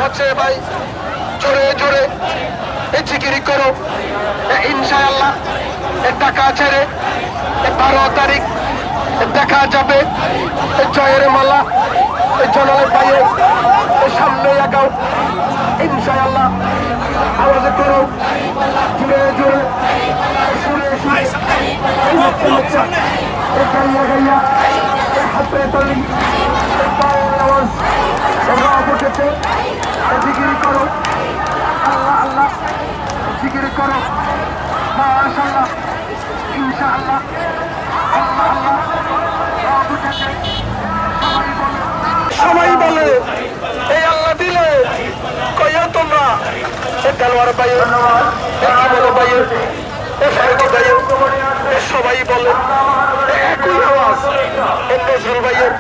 আছে ভাই, জোরে জোরে জিকিরি করো ইনশাআল্লাহ। টাকা ছেড়ে 12 তারিখ দেখা যাবে জয়ের মালা জনালে পাইয়ে সামনে আগাও ইনশাআল্লাহ। আওয়াজ করো জোরে জোরে সুরে সুরে গাইয়া হাতে তালি আওয়াজ উঠেছে। জিকিরি করো আল্লাহ আল্লাহ, জিকিরি করো মাশাআল্লাহ ইনশাআল্লাহ। আল্লাহ আল্লাহ উঠেছে। সবাই বলে এই আল্লাহ দিলে কইয়া তোমরা দেলোয়ার ভাই বলো ভাই ফারুক ভাই সবাই বলে একই আওয়াজ নজরুল ভাইয়ের